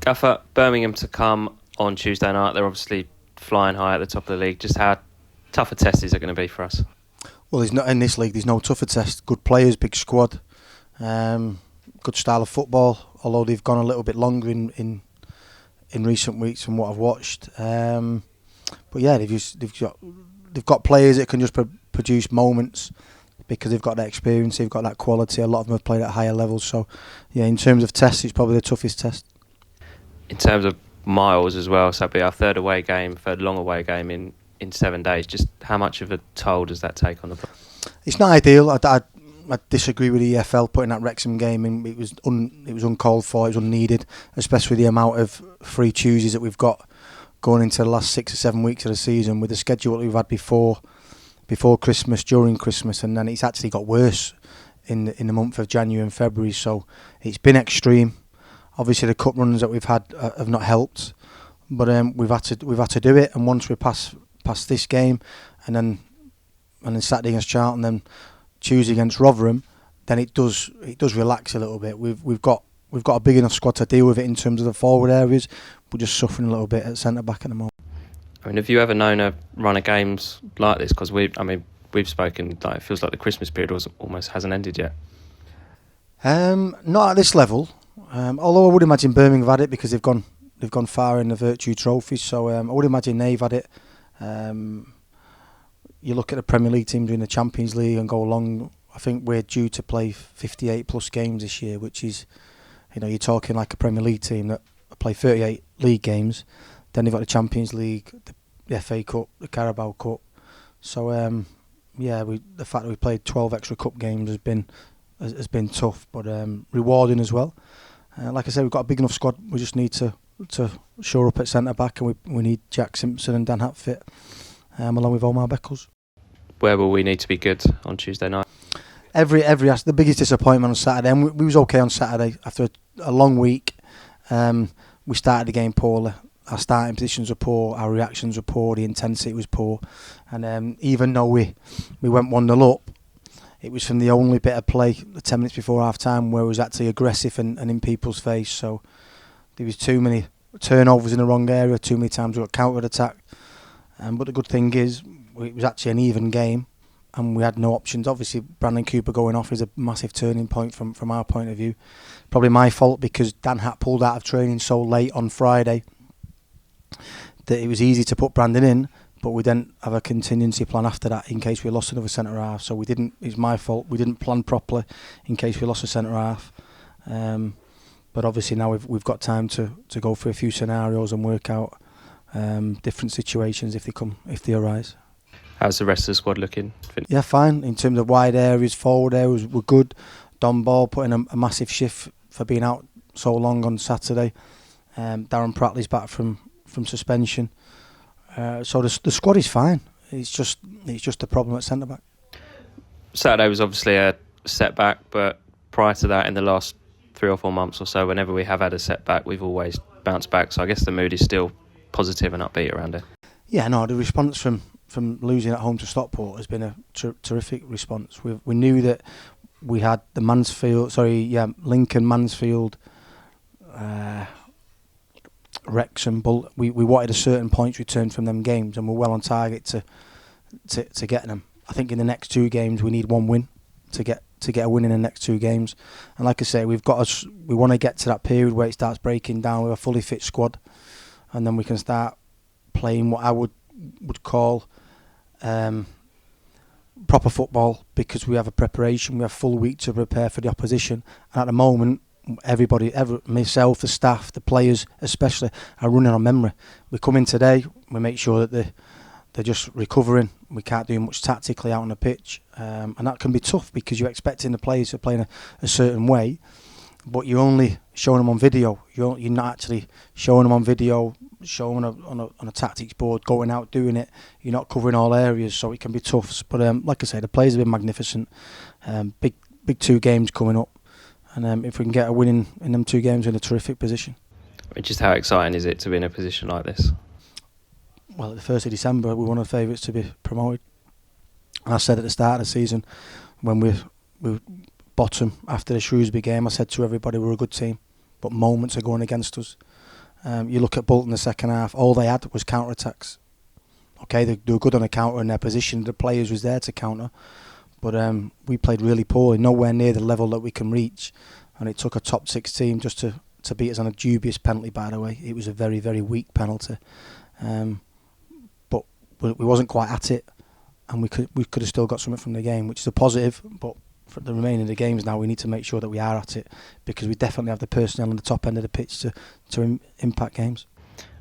Gaffer, Birmingham to come on Tuesday night. They're obviously flying high at the top of the league. Just how tough a test is it going to be for us? Well, there's not in this league. There's no tougher test. Good players, big squad, good style of football. Although they've gone a little bit longer in recent weeks from what I've watched. But yeah, they've got players that can just produce moments because they've got that experience, they've got that quality. A lot of them have played at higher levels. So yeah, in terms of tests, it's probably the toughest test. In terms of miles as well, so it'll be our third long away game in 7 days. Just how much of a toll does that take on the player? It's not ideal. I disagree with the EFL putting that Wrexham game in. It was uncalled for. It was unneeded, especially the amount of free Tuesdays that we've got going into the last 6 or 7 weeks of the season with the schedule that we've had before Christmas, during Christmas, and then it's actually got worse in the month of January and February. So it's been extreme. Obviously, the cup runs that we've had have not helped, but we've had to do it. And once we pass this game, and then Saturday against Charlton, then Tuesday against Rotherham, then it does relax a little bit. We've got a big enough squad to deal with it in terms of the forward areas. We're just suffering a little bit at centre back at the moment. I mean, have you ever known a run of games like this? Because we've spoken. Like, it feels like the Christmas period almost hasn't ended yet. Not at this level. Although I would imagine Birmingham have had it because they've gone far in the Virtue Trophy. So I would imagine they've had it. You look at the Premier League teams in the Champions League and go along. I think we're due to play 58 plus games this year, which is, you're talking like a Premier League team that play 38 league games. Then they've got the Champions League, the FA Cup, the Carabao Cup. So the fact that we played 12 extra cup games has been tough, but rewarding as well. Like I said, we've got a big enough squad. We just need to shore up at centre back, and we need Jack Simpson and Dan Hatfitt, along with Omar Beckles. Where will we need to be good on Tuesday night? The biggest disappointment on Saturday, and we was okay on Saturday after a long week. We started the game poorly. Our starting positions were poor, our reactions were poor, the intensity was poor, and even though we went 1-0 up, it was from the only bit of play, the 10 minutes before half time, where it was actually aggressive and in people's face. So there was too many turnovers in the wrong area, too many times we got counter-attacked. But the good thing is, it was actually an even game, and we had no options. Obviously, Brandon Cooper going off is a massive turning point from our point of view. Probably my fault because Dan Hatt pulled out of training so late on Friday that it was easy to put Brandon in, but we didn't have a contingency plan after that in case we lost another centre half. So it's my fault. We didn't plan properly in case we lost a centre half. But obviously now we've got time to go through a few scenarios and work out different situations if they arise. How's the rest of the squad looking? Yeah, fine. In terms of wide areas, forward areas, we're good. Don Ball putting a massive shift for being out so long on Saturday. Darren Prattley's back from suspension. So the squad is fine. It's just a problem at centre back. Saturday was obviously a setback, but prior to that, in the last 3 or 4 months or so, whenever we have had a setback, we've always bounced back. So I guess the mood is still positive and upbeat around it. Yeah, no, the response from losing at home to Stockport has been a terrific response. We knew that we had the Lincoln, Mansfield, Wrexham, but we wanted a certain points return from them games, and we're well on target to get them. I think in the next 2 games we need 1 win to get a win in the next 2 games. And like I say, we want to get to that period where it starts breaking down with a fully fit squad, and then we can start playing what I would call proper football, because we have a preparation, we have a full week to prepare for the opposition. And at the moment, myself, the staff, the players especially, are running on memory. We come in today, we make sure that they're just recovering. We can't do much tactically out on the pitch, and that can be tough because you're expecting the players to play in a certain way, but you're only showing them on video. You're not actually showing them on video, showing on a tactics board, going out doing it. You're not covering all areas, so it can be tough. But like I say, the players have been magnificent. Big 2 games coming up. And if we can get a win in them 2 games, we're in a terrific position. Just how exciting is it to be in a position like this? Well, at the 1st of December, we're one of the favourites to be promoted. And I said at the start of the season, when we bottom after the Shrewsbury game, I said to everybody we're a good team, but moments are going against us. You look at Bolton the second half, all they had was counter-attacks. Okay, they were good on a counter in their position, the players was there to counter, but we played really poorly, nowhere near the level that we can reach, and it took a top 6 team just to beat us on a dubious penalty, by the way. It was a very, very weak penalty, but we wasn't quite at it, and we could have still got something from the game, which is a positive, but for the remaining of the games now we need to make sure that we are at it, because we definitely have the personnel on the top end of the pitch to impact games.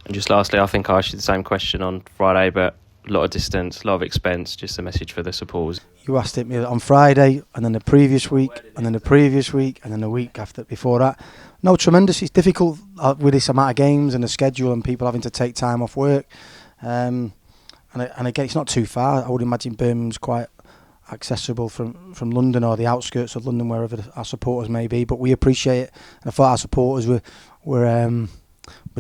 And just lastly, I think I asked you the same question on Friday, but a lot of distance, a lot of expense, just a message for the supporters. You asked it me on Friday, and then the previous week, and then the previous week, and then the week before that. No, tremendous. It's difficult with this amount of games and the schedule and people having to take time off work. And again, it's not too far. I would imagine Birmingham's quite accessible from London or the outskirts of London, wherever our supporters may be. But we appreciate it. And I thought our supporters were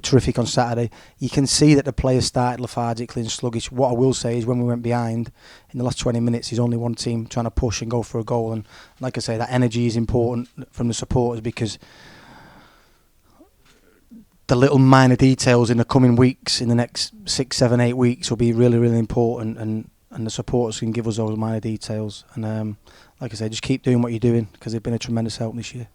terrific on Saturday. You can see that the players started lethargically and sluggish. What I will say is when we went behind, in the last 20 minutes, there's only one team trying to push and go for a goal. And like I say, that energy is important from the supporters, because the little minor details in the coming weeks, in the next 6, 7, 8 weeks, will be really, really important. And the supporters can give us those minor details. And like I say, just keep doing what you're doing, because they've been a tremendous help this year.